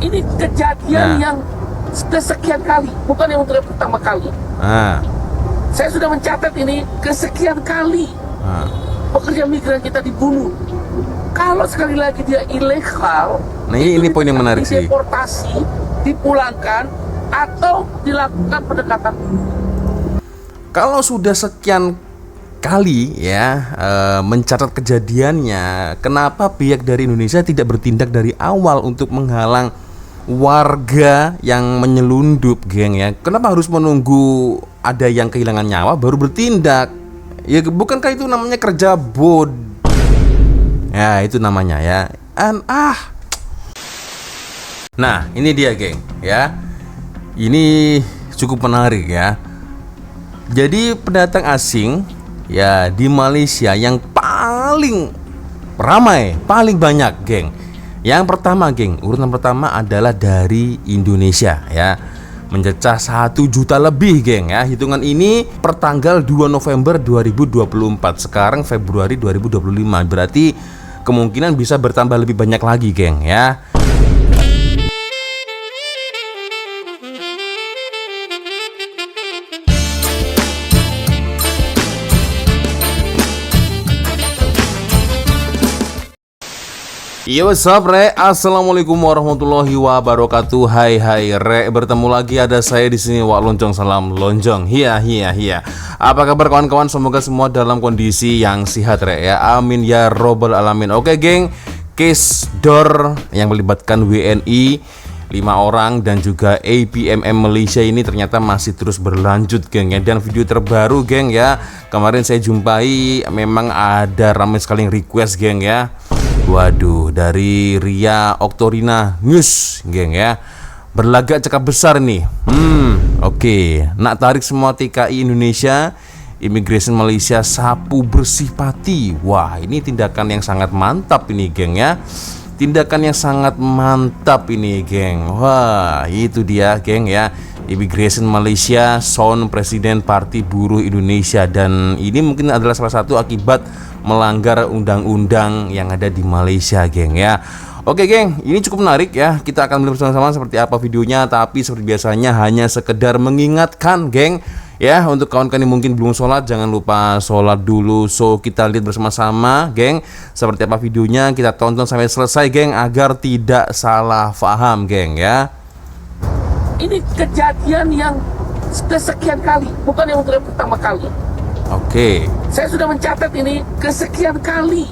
Ini kejadian yang kesekian kali, bukan yang untuk yang pertama kali. Saya sudah mencatat ini kesekian kali pekerja migran kita dibunuh. Kalau sekali lagi dia ilegal, nah ini poin yang menarik sih. Deportasi, dipulangkan atau dilakukan pendekatan. Kalau sudah sekian kali ya mencatat kejadiannya, kenapa pihak dari Indonesia tidak bertindak dari awal untuk menghalang warga yang menyelundup, geng ya? Kenapa harus menunggu ada yang kehilangan nyawa baru bertindak? Ya bukankah itu namanya kerja ya itu namanya ya. Nah ini dia geng ya. Ini cukup menarik ya. Jadi pendatang asing ya di Malaysia yang paling ramai, paling banyak geng. Yang pertama geng, urutan pertama adalah dari Indonesia ya, mencecah 1 juta lebih geng ya. Hitungan ini per tanggal 2 November 2024. Sekarang Februari 2025. Berarti kemungkinan bisa bertambah lebih banyak lagi geng ya. Yo, what's up, Re? Assalamualaikum warahmatullahi wabarakatuh. Hai Re, bertemu lagi ada saya di sini, Wak Lonjong. Salam Lonjong. Hiya. Apa kabar kawan-kawan? Semoga semua dalam kondisi yang sehat, Re ya. Amin ya robbal alamin. Oke, geng. Case DOR yang melibatkan WNI 5 orang dan juga APMM Malaysia ini ternyata masih terus berlanjut geng ya. Dan video terbaru geng ya, kemarin saya jumpai memang ada ramai sekali yang request geng ya. Waduh, dari Ria Oktorina News geng ya, berlagak cakap besar nih. Oke. Nak tarik semua TKI Indonesia, Immigration Malaysia sapu bersih pati. Wah, ini tindakan yang sangat mantap ini geng ya. Tindakan yang sangat mantap ini geng. Wah, itu dia geng ya. Immigration Malaysia sound Presiden Parti Buruh Indonesia. Dan ini mungkin adalah salah satu akibat melanggar undang-undang yang ada di Malaysia geng ya. Oke geng, ini cukup menarik ya. Kita akan melihat bersama-sama seperti apa videonya. Tapi seperti biasanya hanya sekedar mengingatkan geng ya, untuk kawan-kawan yang mungkin belum sholat, jangan lupa sholat dulu. So kita lihat bersama-sama geng seperti apa videonya. Kita tonton sampai selesai geng, agar tidak salah paham geng ya. Ini kejadian yang kesekian kali, bukan yang untuk yang pertama kali. Oke. Saya sudah mencatat ini kesekian kali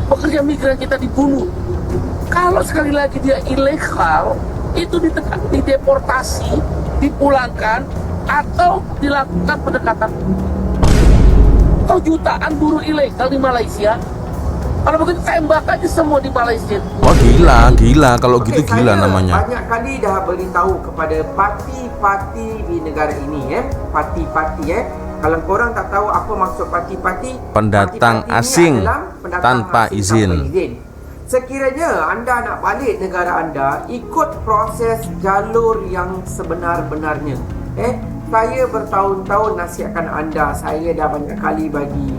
pekerja migran kita dibunuh. Kalau sekali lagi dia ilegal, itu dideportasi, dipulangkan atau dilakukan pendekatan. Kau jutaan buruh ilegal di Malaysia. Kalau begitu tembak aja semua di Malaysia. Wah gila kalau gitu gila namanya. Banyak kali dah beritahu kepada parti-parti di negara ini ya, parti-parti ya. Kalau korang tak tahu apa maksud parti-parti, pendatang asing tanpa izin. Sekiranya anda nak balik negara anda, ikut proses jalur yang sebenar-benarnya. Saya bertahun-tahun nasihatkan anda. Saya dah banyak kali bagi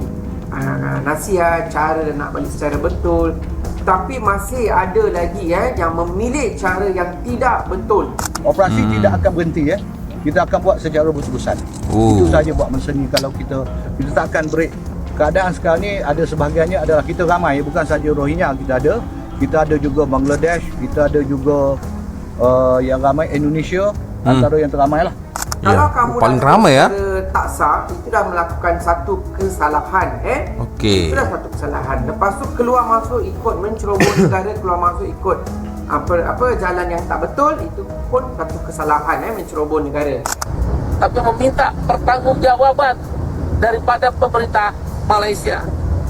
nasihat cara nak balik secara betul. Tapi masih ada lagi yang memilih cara yang tidak betul. Operasi tidak akan berhenti ya. Kita akan buat secara berterusan. Itu saja buat masa ni. Kalau kita tak akan break. Keadaan sekarang ni ada sebahagiannya adalah kita ramai, bukan saja Rohingya kita ada juga Bangladesh, kita ada juga yang ramai Indonesia, antara yang teramai lah. Kalau kamu paling ramai ya. Tak sah, itu dah melakukan satu kesalahan Okey. Itu dah satu kesalahan. Lepas tu keluar masuk ikut menceroboh negara, keluar masuk ikut apa jalan yang tak betul, itu pun satu kesalahan menceroboh negara. Tapi meminta pertanggungjawaban daripada pemerintah Malaysia.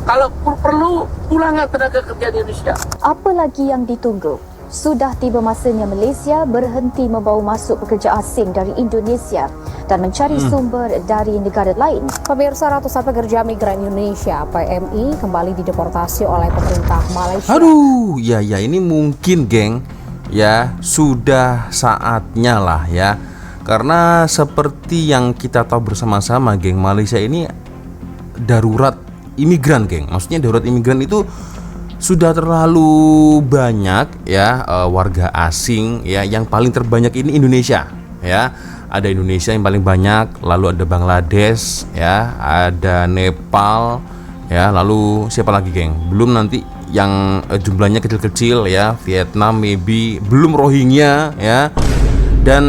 Kalau perlu pulangan tenaga kerja di Indonesia. Apa lagi yang ditunggu? Sudah tiba masanya Malaysia berhenti membawa masuk pekerja asing dari Indonesia dan mencari sumber dari negara lain. Pemirsa, ratusan pekerja migran Indonesia (PMI) kembali dideportasi oleh pemerintah Malaysia. Aduh, ya ini mungkin geng ya, sudah saatnya lah ya. Karena seperti yang kita tahu bersama-sama geng, Malaysia ini darurat imigran geng. Maksudnya darurat imigran itu sudah terlalu banyak ya warga asing ya. Yang paling terbanyak ini Indonesia ya. Ada Indonesia yang paling banyak, lalu ada Bangladesh ya, ada Nepal ya, lalu siapa lagi geng? Belum nanti yang jumlahnya kecil-kecil ya, Vietnam maybe, belum Rohingya ya. Dan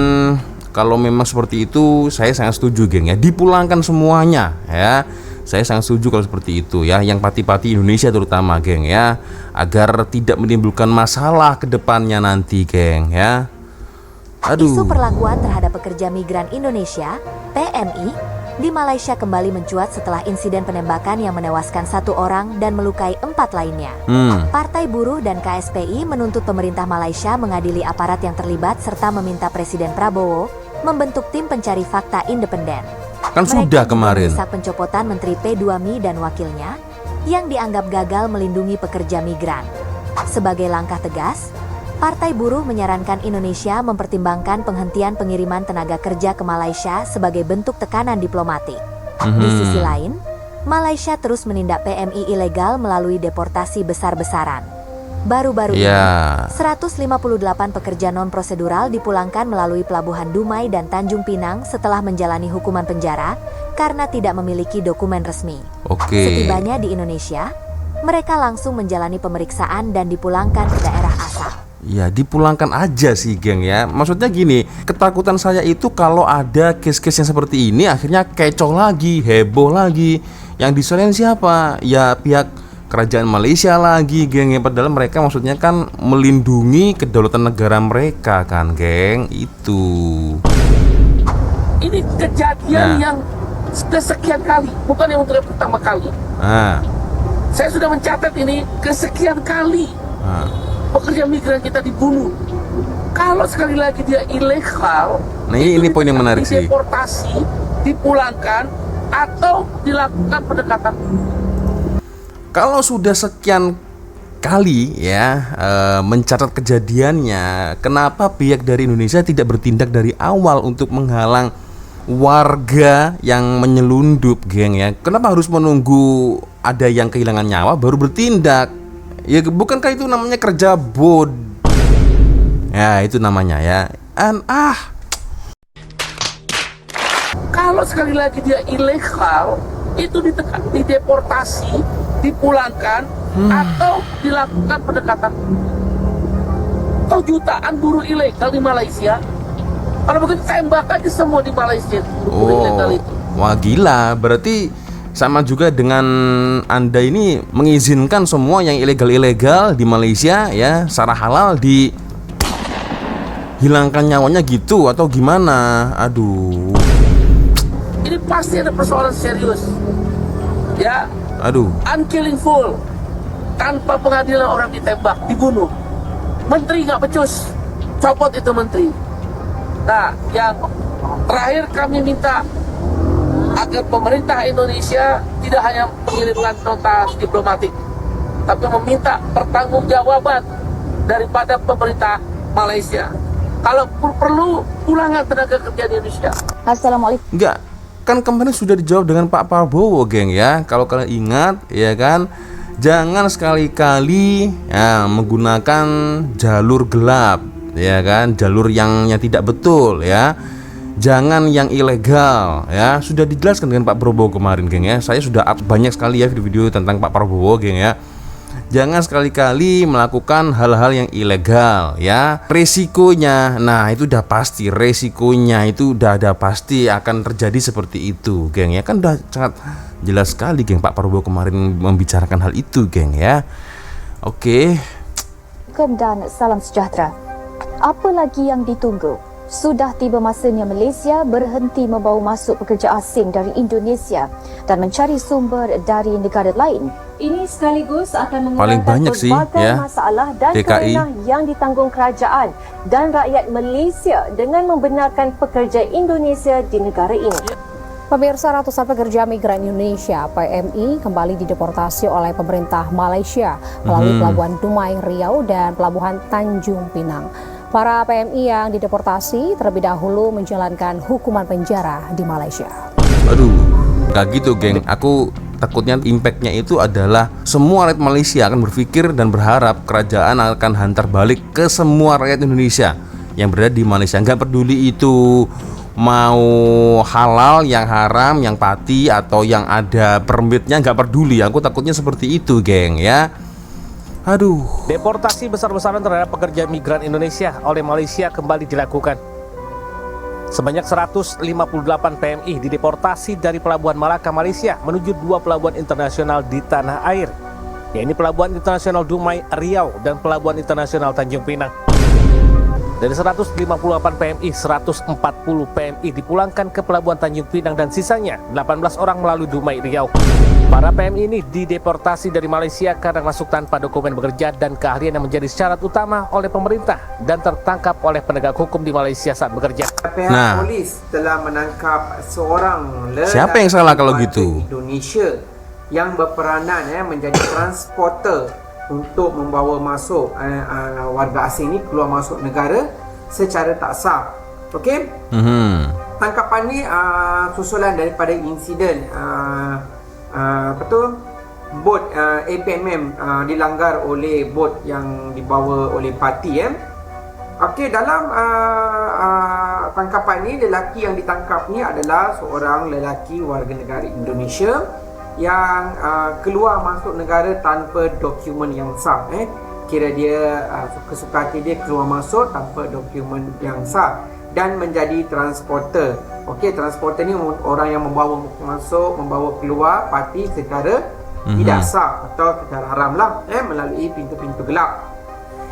kalau memang seperti itu saya sangat setuju geng ya, dipulangkan semuanya ya. Saya sangat setuju kalau seperti itu ya, yang pati-pati Indonesia terutama geng ya, agar tidak menimbulkan masalah ke depannya nanti geng ya. Aduh. Isu perlakuan terhadap pekerja migran Indonesia, PMI, di Malaysia kembali mencuat setelah insiden penembakan yang menewaskan 1 orang dan melukai 4 lainnya. Partai Buruh dan KSPI menuntut pemerintah Malaysia mengadili aparat yang terlibat serta meminta Presiden Prabowo membentuk tim pencari fakta independen. Kan sudah kemarin. Mereka pencopotan Menteri P2Mi dan wakilnya yang dianggap gagal melindungi pekerja migran. Sebagai langkah tegas, Partai Buruh menyarankan Indonesia mempertimbangkan penghentian pengiriman tenaga kerja ke Malaysia sebagai bentuk tekanan diplomatik. Di sisi lain, Malaysia terus menindak PMI ilegal melalui deportasi besar-besaran. Baru-baru ini, 158 pekerja non-prosedural dipulangkan melalui Pelabuhan Dumai dan Tanjung Pinang setelah menjalani hukuman penjara karena tidak memiliki dokumen resmi. Setibanya di Indonesia, mereka langsung menjalani pemeriksaan dan dipulangkan ke daerah asal. Ya dipulangkan aja sih geng ya. Maksudnya gini, ketakutan saya itu kalau ada case-case yang seperti ini akhirnya kecoh lagi, heboh lagi. Yang disalahin siapa? Ya pihak kerajaan Malaysia lagi geng ya. Padahal mereka maksudnya kan melindungi kedaulatan negara mereka kan geng. Itu Ini kejadian yang kesekian kali, bukan yang untuk yang pertama kali. Saya sudah mencatat ini kesekian kali pekerja migran kita dibunuh. Kalau sekali lagi dia ilegal, nah ini poin yang menarik sih. Dideportasi, dipulangkan atau dilakukan pendekatan. Kalau sudah sekian kali ya mencatat kejadiannya, kenapa pihak dari Indonesia tidak bertindak dari awal untuk menghalang warga yang menyelundup geng ya? Kenapa harus menunggu ada yang kehilangan nyawa baru bertindak? Ya bukankah itu namanya kerja ya itu namanya ya. Kalau sekali lagi dia ilegal, itu dideportasi, dipulangkan atau dilakukan pendekatan. Jutaan buruh ilegal di Malaysia. Kalau begitu tembak aja semua di Malaysia. Buruh ilegal itu. Wah gila, berarti sama juga dengan Anda ini mengizinkan semua yang ilegal-ilegal di Malaysia ya secara halal dihilangkan nyawanya gitu atau gimana? Aduh. Ini pasti ada persoalan serius. Ya. Aduh. Unkillingful. Tanpa pengadilan orang ditembak, dibunuh. Menteri nggak becus. Copot itu menteri. Nah, yang terakhir kami minta agar pemerintah Indonesia tidak hanya mengirimkan nota diplomatik, tapi meminta pertanggungjawaban daripada pemerintah Malaysia. Kalau perlu pulangan tenaga kerja di Indonesia. Assalamualaikum. Enggak, kan kemarin sudah dijawab dengan Pak Prabowo geng ya. Kalau kalian ingat ya kan, jangan sekali-kali ya menggunakan jalur gelap ya kan, jalur yang tidak betul ya. Jangan yang ilegal ya. Sudah dijelaskan dengan Pak Prabowo kemarin geng ya. Saya sudah banyak sekali ya video-video tentang Pak Prabowo geng ya. Jangan sekali-kali melakukan hal-hal yang ilegal ya. Resikonya, nah itu udah pasti. Resikonya itu udah ada pasti akan terjadi seperti itu geng ya. Kan udah sangat jelas sekali geng, Pak Prabowo kemarin membicarakan hal itu geng ya. Oke. Dan salam sejahtera. Apa lagi yang ditunggu? Sudah tiba masanya Malaysia berhenti membawa masuk pekerja asing dari Indonesia dan mencari sumber dari negara lain. Ini sekaligus akan paling banyak sih ya masalah dan kerenah yang ditanggung kerajaan dan rakyat Malaysia dengan membenarkan pekerja Indonesia di negara ini. Pemirsa, ratusan pekerja migran Indonesia (PMI) kembali dideportasi oleh pemerintah Malaysia melalui Pelabuhan Dumai, Riau dan Pelabuhan Tanjung Pinang. Para PMI yang dideportasi terlebih dahulu menjalankan hukuman penjara di Malaysia. Aduh, gak gitu geng. Aku takutnya impactnya itu adalah semua rakyat Malaysia akan berpikir dan berharap kerajaan akan hantar balik ke semua rakyat Indonesia yang berada di Malaysia. Nggak peduli itu mau halal, yang haram, yang pati, atau yang ada permitnya, nggak peduli. Aku takutnya seperti itu, geng, ya. Aduh. Deportasi besar-besaran terhadap pekerja migran Indonesia oleh Malaysia kembali dilakukan. Sebanyak 158 PMI dideportasi dari Pelabuhan Malaka, Malaysia menuju 2 pelabuhan internasional di tanah air, yaitu Pelabuhan Internasional Dumai, Riau, dan Pelabuhan Internasional Tanjung Pinang. Dari 158 PMI, 140 PMI dipulangkan ke Pelabuhan Tanjung Pinang dan sisanya 18 orang melalui Dumai, Riau. Para PMI ini dideportasi dari Malaysia karena masuk tanpa dokumen bekerja dan keahlian yang menjadi syarat utama oleh pemerintah dan tertangkap oleh penegak hukum di Malaysia saat bekerja. Pihak polis telah menangkap seorang lelaki siapa yang salah kalau gitu? Indonesia yang berperanan menjadi transporter untuk membawa masuk warga asing ni keluar masuk negara secara tak sah. Okey? Tangkapan ni susulan daripada insiden bot APMM dilanggar oleh bot yang dibawa oleh parti. Okey, dalam tangkapan ni, lelaki yang ditangkap ni adalah seorang lelaki warga negara Indonesia yang keluar masuk negara tanpa dokumen yang sah. Kira dia kesuka hati dia keluar masuk tanpa dokumen yang sah dan menjadi transporter. Okey, transporter ni orang yang membawa masuk, membawa keluar parti secara tidak sah atau secara haram lah, melalui pintu-pintu gelap.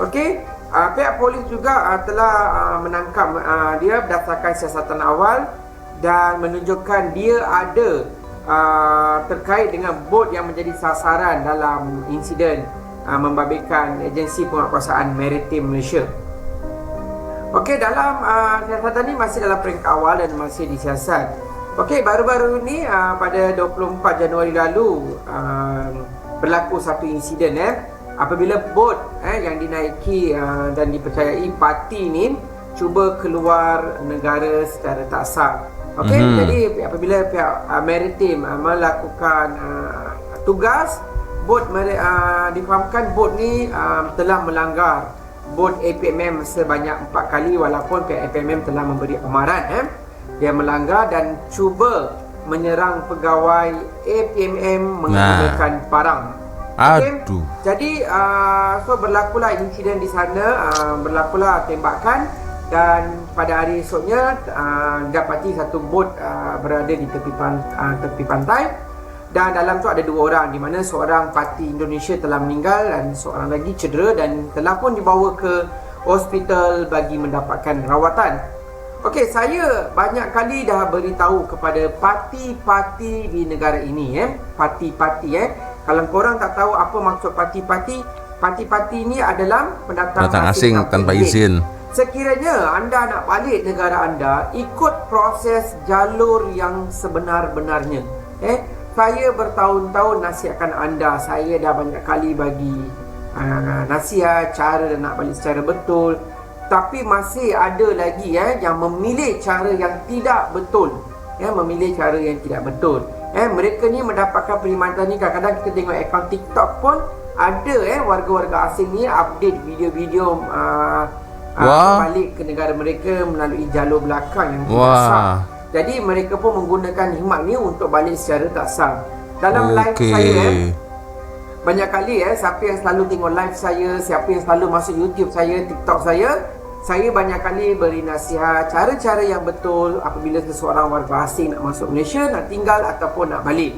Okey, pihak polis juga telah menangkap dia berdasarkan siasatan awal dan menunjukkan dia ada terkait dengan bot yang menjadi sasaran dalam insiden membabitkan agensi penguatkuasaan maritim Malaysia. Okey, dalam siasatan ni masih dalam peringkat awal dan masih disiasat. Okey, baru-baru ni pada 24 Januari lalu berlaku satu insiden apabila bot yang dinaiki dan dipercayai parti ni cuba keluar negara secara tak sah. Okey, jadi apabila pihak maritim melakukan tugas, bot difahamkan bot ni telah melanggar bot APMM sebanyak 4 kali walaupun pihak APMM telah memberi amaran. Dia melanggar dan cuba menyerang pegawai APMM menggunakan parang. Okay? Aduh. Jadi so berlakulah insiden di sana, berlakulah tembakan. Dan pada hari esoknya dapati satu bot berada di tepi pantai dan dalam tu ada 2 orang, di mana seorang parti Indonesia telah meninggal dan seorang lagi cedera dan telah pun dibawa ke hospital bagi mendapatkan rawatan. Okey, saya banyak kali dah beritahu kepada parti-parti di negara ini parti-parti kalau korang tak tahu apa maksud parti-parti ini adalah pendatang asing tanpa izin. Sekiranya anda nak balik negara anda, ikut proses jalur yang sebenar-benarnya. Saya bertahun-tahun nasihatkan anda. Saya dah banyak kali bagi nasihat cara nak balik secara betul. Tapi masih ada lagi yang memilih cara yang tidak betul. Memilih cara yang tidak betul. Mereka ni mendapatkan perkhidmatan ni. Kadang-kadang kita tengok akaun TikTok pun ada warga-warga asing ni update video-video balik ke negara mereka melalui jalur belakang yang tidak sah. Jadi mereka pun menggunakan khidmat ni untuk balik secara tak sah. Dalam live saya banyak kali siapa yang selalu tengok live saya, siapa yang selalu masuk YouTube saya, TikTok saya banyak kali beri nasihat cara-cara yang betul apabila seseorang warga asing nak masuk Malaysia, nak tinggal ataupun nak balik.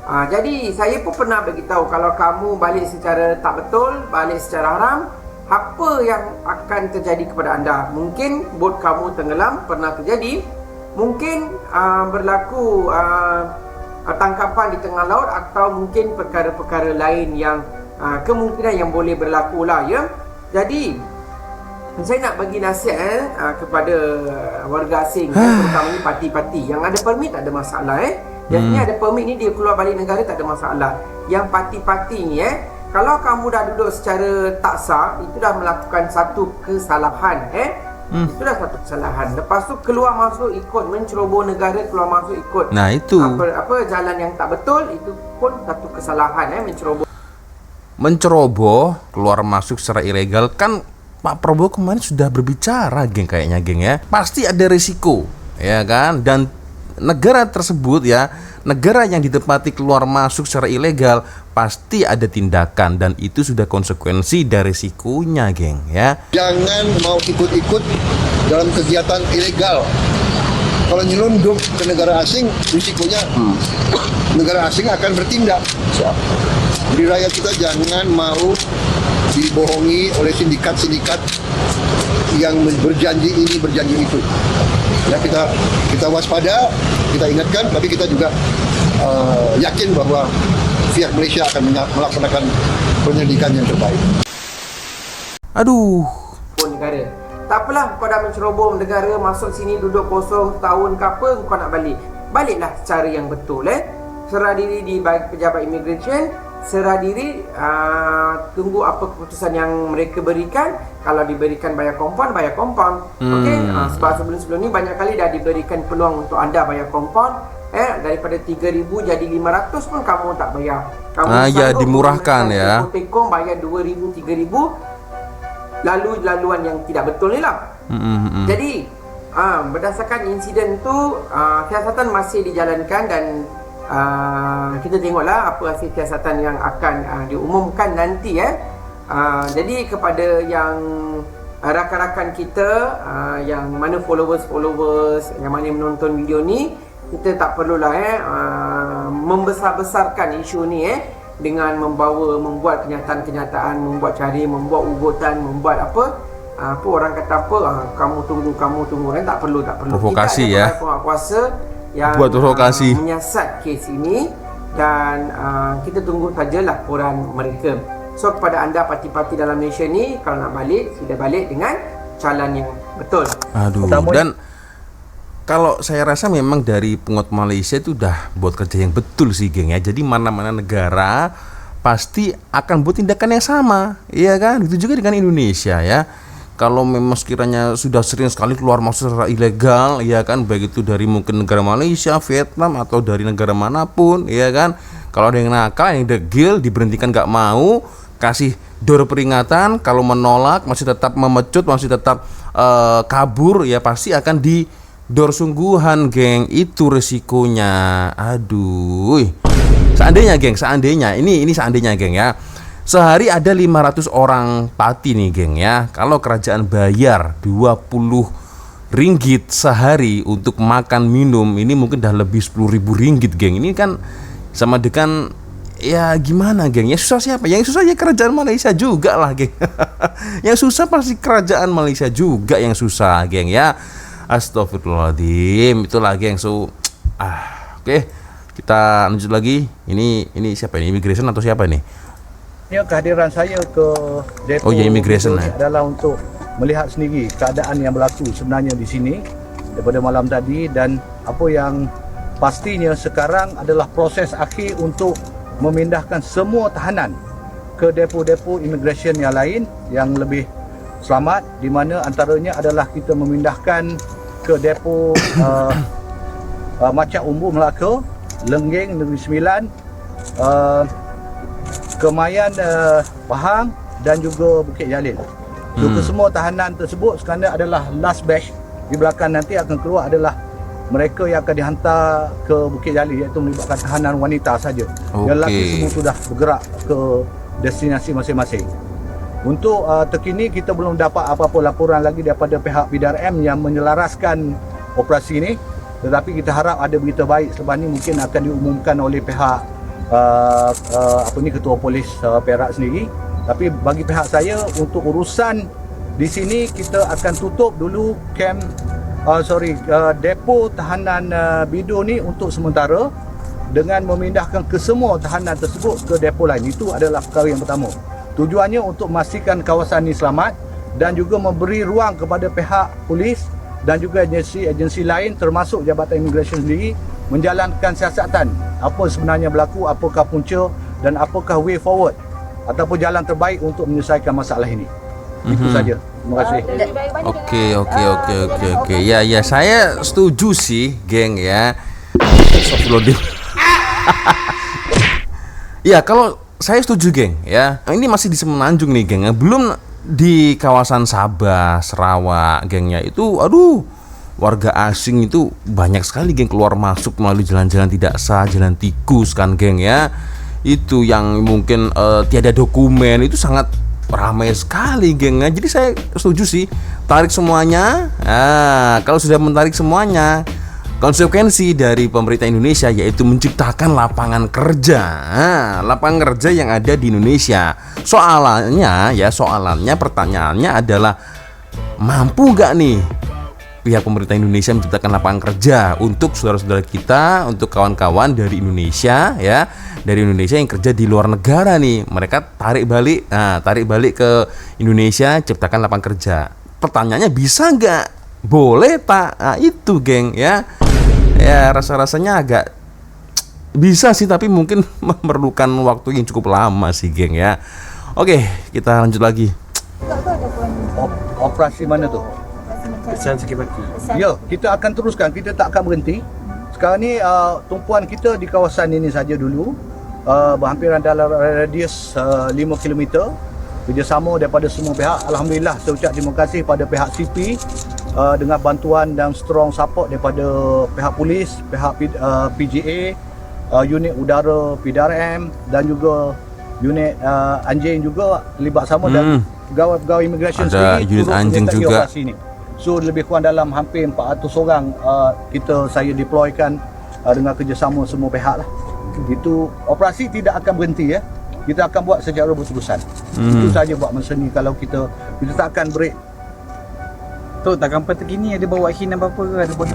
Jadi saya pun pernah beritahu kalau kamu balik secara tak betul, balik secara haram, apa yang akan terjadi kepada anda? Mungkin bot kamu tenggelam, pernah terjadi. Mungkin berlaku tangkapan di tengah laut atau mungkin perkara-perkara lain yang kemungkinan yang boleh berlaku lah Jadi saya nak bagi nasihat kepada warga asing terutamanya parti-parti yang ada permit tak ada masalah Biasanya ada permit ni dia keluar balik negara tak ada masalah. Yang parti-parti ni kalau kamu dah duduk secara tak sah, itu dah melakukan satu kesalahan Itulah satu kesalahan. Lepas tu keluar masuk ikut, menceroboh negara, keluar masuk ikut. Nah, itu. Apa jalan yang tak betul, itu pun satu kesalahan, menceroboh. Menceroboh, keluar masuk secara ilegal. Kan Pak Prabowo kemarin sudah berbicara, geng, kayaknya, geng, ya. Pasti ada risiko, ya kan? Dan negara tersebut, ya, negara yang ditempati keluar masuk secara ilegal, pasti ada tindakan, dan itu sudah konsekuensi dari risikonya, geng, ya. Jangan mau ikut-ikut dalam kegiatan ilegal. Kalau nyelundup ke negara asing, risikonya negara asing akan bertindak. Jadi rakyat kita jangan mau dibohongi oleh sindikat-sindikat yang berjanji ini, berjanji itu. Ya, kita waspada, kita ingatkan, tapi kita juga yakin bahwa pihak Malaysia akan melaksanakan penyelidikan yang terbaik. Aduh. Negara. Tak apalah, kau dah menceroboh negara, masuk sini duduk kosong tahun ke apa, kau nak balik. Baliklah secara yang betul. Serah diri di pejabat immigration, serah diri, tunggu apa keputusan yang mereka berikan. Kalau diberikan bayar compound. Okey, sebab sebelum ni banyak kali dah diberikan peluang untuk anda bayar compound. Daripada 3,000 jadi 500 pun kamu tak bayar. Kamu ya, dimurahkan, ya. Tekong bayar 2,000, 3,000. Laluan yang tidak betul ni lah. Jadi berdasarkan insiden tu, siasatan masih dijalankan, dan kita tengoklah apa hasil siasatan yang akan diumumkan nanti. Jadi kepada yang rakan-rakan kita yang mana followers yang mana menonton video ni, kita tak perlulah membesar-besarkan isu ni dengan membuat kenyataan-kenyataan, membuat membuat ugutan, membuat apa orang kata apa, kamu tunggu kan, tak perlu. Provokasi, kita ya. Ada kuasa yang buat provokasi, menyiasat kes ini, dan kita tunggu saja laporan mereka. So kepada anda parti-parti dalam Malaysia ni, kalau nak balik, sila balik dengan calan yang betul. Aduh. Dan kalau saya rasa memang dari penguat Malaysia itu udah buat kerja yang betul sih, geng, ya. Jadi mana-mana negara pasti akan buat tindakan yang sama, iya kan? Itu juga dengan Indonesia, ya. Kalau memang sekiranya sudah sering sekali keluar masuk secara ilegal, ya kan, baik itu dari mungkin negara Malaysia, Vietnam, atau dari negara manapun, ya kan. Kalau ada yang nakal, yang degil, diberhentikan gak mau, kasih dor peringatan. Kalau menolak, masih tetap memecut, masih tetap kabur, ya pasti akan dor sungguhan, geng. Itu resikonya. Aduh. Seandainya, geng, ini seandainya, geng, ya. Sehari ada 500 orang pati nih, geng, ya. Kalau kerajaan bayar 20 ringgit sehari untuk makan minum, ini mungkin dah lebih 10.000 ringgit, geng. Ini kan sama dengan, ya gimana, geng? Yang susah siapa? Yang susah ya kerajaan Malaysia juga lah, geng. Yang susah pasti kerajaan Malaysia juga yang susah, geng, ya. Astagfirullahaladzim. Itulah, geng. So, oke. Kita lanjut lagi. Ini siapa ini? Immigration atau siapa ini? Ya, kehadiran saya ke depo immigration adalah untuk melihat sendiri keadaan yang berlaku sebenarnya di sini daripada malam tadi, dan apa yang pastinya sekarang adalah proses akhir untuk memindahkan semua tahanan ke depo-depo immigration yang lain yang lebih selamat, di mana antaranya adalah kita memindahkan ke depo Macak Umbu Melaka, Lenggeng Negeri Sembilan, Kemayan Pahang, dan juga Bukit Jalil. So, kesemua tahanan tersebut sekarang adalah last batch. Di belakang nanti akan keluar adalah mereka yang akan dihantar ke Bukit Jalil, iaitu melibatkan tahanan wanita saja. Yang lelaki semua sudah bergerak ke destinasi masing-masing. Untuk terkini kita belum dapat apa-apa laporan lagi daripada pihak PDRM yang menyelaraskan operasi ini, tetapi kita harap ada berita baik selepas ini mungkin akan diumumkan oleh pihak Ketua Polis Perak sendiri. Tapi bagi pihak saya, untuk urusan di sini kita akan tutup dulu depo tahanan Bido ni untuk sementara, dengan memindahkan ke semua tahanan tersebut ke depo lain. Itu adalah perkara yang pertama. Tujuannya untuk memastikan kawasan ini selamat, dan juga memberi ruang kepada pihak polis dan juga agensi lain termasuk Jabatan Imigresen sendiri menjalankan siasatan apa sebenarnya berlaku, apakah punca dan apakah way forward ataupun jalan terbaik untuk menyelesaikan masalah ini. Itu saja. Terima kasih. Oke. Ya, saya setuju sih, geng ya. Astagfirullahaladzim. Ya, kalau saya setuju, geng ya. Ini masih di Semenanjung nih, geng. Belum di kawasan Sabah, Sarawak, gengnya itu, aduh, warga asing itu banyak sekali, geng, keluar masuk melalui jalan-jalan tidak sah, jalan tikus kan, geng ya. Itu yang mungkin tiada dokumen, itu sangat ramai sekali, geng. Jadi saya setuju sih, tarik semuanya. Nah, kalau sudah menarik semuanya, konsekuensi dari pemerintah Indonesia yaitu menciptakan lapangan kerja. Lapangan kerja yang ada di Indonesia. Soalannya pertanyaannya adalah, mampu nggak nih pihak pemerintah Indonesia menciptakan lapangan kerja untuk saudara-saudara kita, untuk kawan-kawan dari Indonesia ya, dari Indonesia yang kerja di luar negara nih. Mereka tarik balik ke Indonesia, ciptakan lapangan kerja. Pertanyaannya, bisa nggak? Boleh tak? Nah, itu, geng ya. Ya, rasa-rasanya agak bisa sih, tapi mungkin memerlukan waktu yang cukup lama sih, geng ya. Oke, kita lanjut lagi. Operasi mana tu? Ya, kita akan teruskan, kita tak akan berhenti. Sekarang ni tumpuan kita di kawasan ini saja dulu, berhampiran dalam radius 5 km. Kerjasama daripada semua pihak. Alhamdulillah, saya ucap terima kasih pada pihak CP dengan bantuan dan strong support daripada pihak polis, pihak PGA, unit udara PDRM dan juga unit anjing juga terlibat sama dan pegawai immigration ada unit anjing juga. So lebih kurang dalam hampir 400 orang saya deploykan dengan kerjasama semua pihak lah. Itu operasi tidak akan berhenti ya. Kita akan buat secara berterusan. Itu saja buat masa ni. Kalau kita tak akan break. Tu takkan terkini ada bawa hin apa-apa ke, ada buat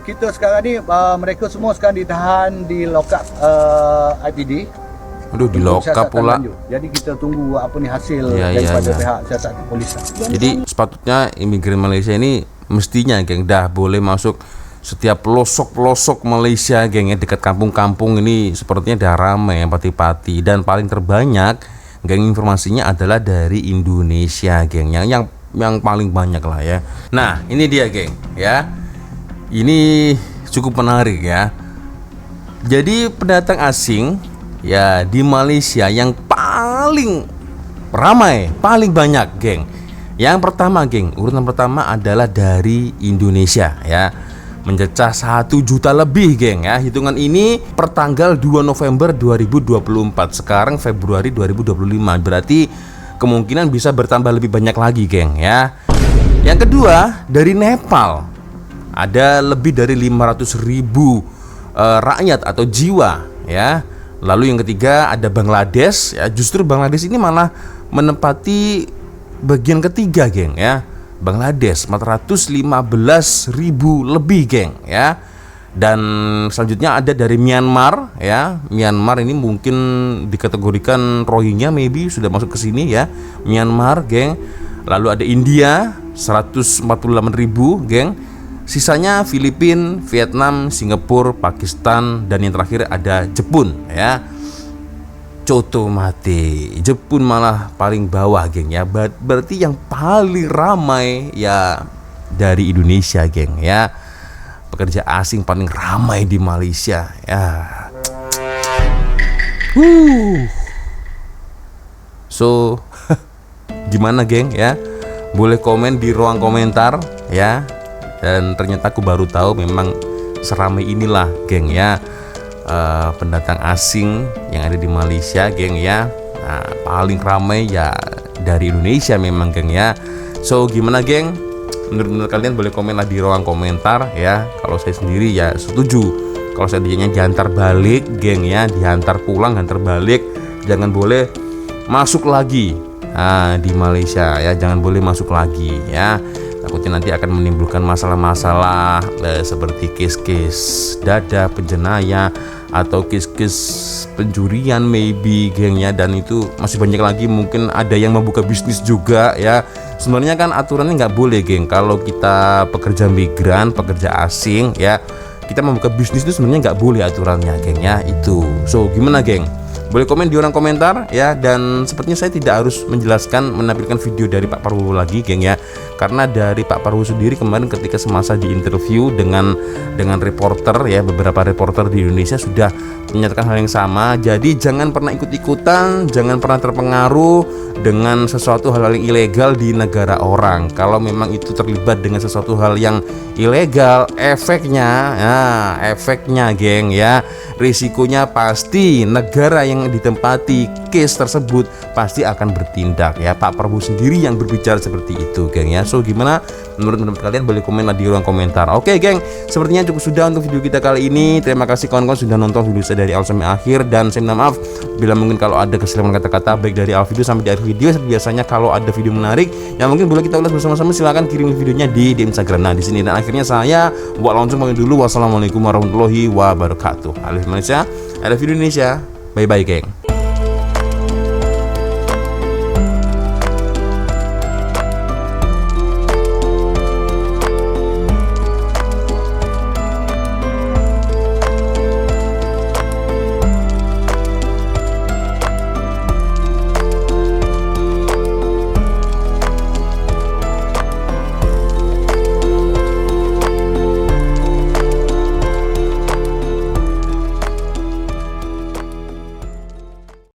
kita sekarang ni mereka semua sekarang ditahan di lokap IPD. Aduh, di lokap pula. Jadi kita tunggu apa ni hasil daripada pihak siasat kepolisian. Jadi sepatutnya imigran Malaysia ini mestinya, geng, dah boleh masuk setiap pelosok-pelosok Malaysia, geng ya. Dekat kampung-kampung ini sepertinya dah ramai pati-pati, dan paling terbanyak, geng, informasinya adalah dari Indonesia, geng, yang paling banyak lah ya. Nah, ini dia, geng ya. Ini cukup menarik ya. Jadi pendatang asing ya di Malaysia yang paling ramai, paling banyak, geng. Yang pertama, geng, urutan pertama adalah dari Indonesia ya. Mencecah 1 juta lebih, geng ya. Hitungan ini per tanggal 2 November 2024. Sekarang Februari 2025. Berarti kemungkinan bisa bertambah lebih banyak lagi, geng ya. Yang kedua, dari Nepal. Ada lebih dari 500.000 rakyat atau jiwa ya. Lalu yang ketiga ada Bangladesh ya. Justru Bangladesh ini malah menempati bagian ketiga, geng ya. Bangladesh 415.000 lebih, geng ya. Dan selanjutnya ada dari Myanmar ya. Myanmar ini mungkin dikategorikan Rohingya, maybe sudah masuk ke sini ya. Myanmar, geng. Lalu ada India 148.000, geng. Sisanya Filipina, Vietnam, Singapura, Pakistan, dan yang terakhir ada Jepun ya. Coto mati, Jepun malah paling bawah, geng ya. Berarti yang paling ramai ya dari Indonesia, geng ya. Pekerja asing paling ramai di Malaysia ya. So gimana, geng ya? Boleh komen di ruang komentar ya. Dan ternyata aku baru tahu memang seramai inilah, geng ya. Pendatang asing yang ada di Malaysia, geng ya. Nah, paling ramai ya dari Indonesia memang, geng ya. So gimana, geng? Menurut kalian boleh komen lah di ruang komentar ya. Kalau saya sendiri ya setuju. Kalau seandainya diantar balik, geng ya, diantar pulang, antar balik, jangan boleh masuk lagi di Malaysia ya. Jangan boleh masuk lagi ya. Takutnya nanti akan menimbulkan masalah-masalah seperti kes-kes dada, penjenayah, atau kes-kes pencurian maybe, geng ya. Dan itu masih banyak lagi, mungkin ada yang membuka bisnis juga ya. Sebenarnya kan aturannya nggak boleh, geng. Kalau kita pekerja migran, pekerja asing ya, kita membuka bisnis itu sebenarnya nggak boleh aturannya, geng ya. Itu. So gimana, geng? Boleh komen di kolom komentar ya. Dan sepertinya saya tidak harus menjelaskan menampilkan video dari Pak Prabowo lagi, geng ya. Karena dari Pak Prabowo sendiri kemarin ketika semasa di interview dengan reporter ya, beberapa reporter di Indonesia sudah menyatakan hal yang sama. Jadi jangan pernah ikut-ikutan, jangan pernah terpengaruh dengan sesuatu hal yang ilegal di negara orang. Kalau memang itu terlibat dengan sesuatu hal yang ilegal, efeknya geng ya, risikonya pasti negara yang ditempati case tersebut pasti akan bertindak ya. Pak Prabowo sendiri yang berbicara seperti itu geng ya. So gimana menurut kalian, boleh komen di ruang komentar. Oke geng, sepertinya cukup sudah untuk video kita kali ini. Terima kasih kawan-kawan sudah nonton video saya dari awal sampai akhir, dan saya minta maaf bila mungkin kalau ada kesilapan kata-kata baik dari awal video sampai di akhir video. Biasanya kalau ada video menarik yang mungkin boleh kita ulas bersama-sama, silahkan kirim videonya di Instagram. Nah di sini dan akhirnya saya Wak Loncong pamit dulu. Wassalamualaikum warahmatullahi wabarakatuh. I love Malaysia, I love Indonesia. Bye bye geng.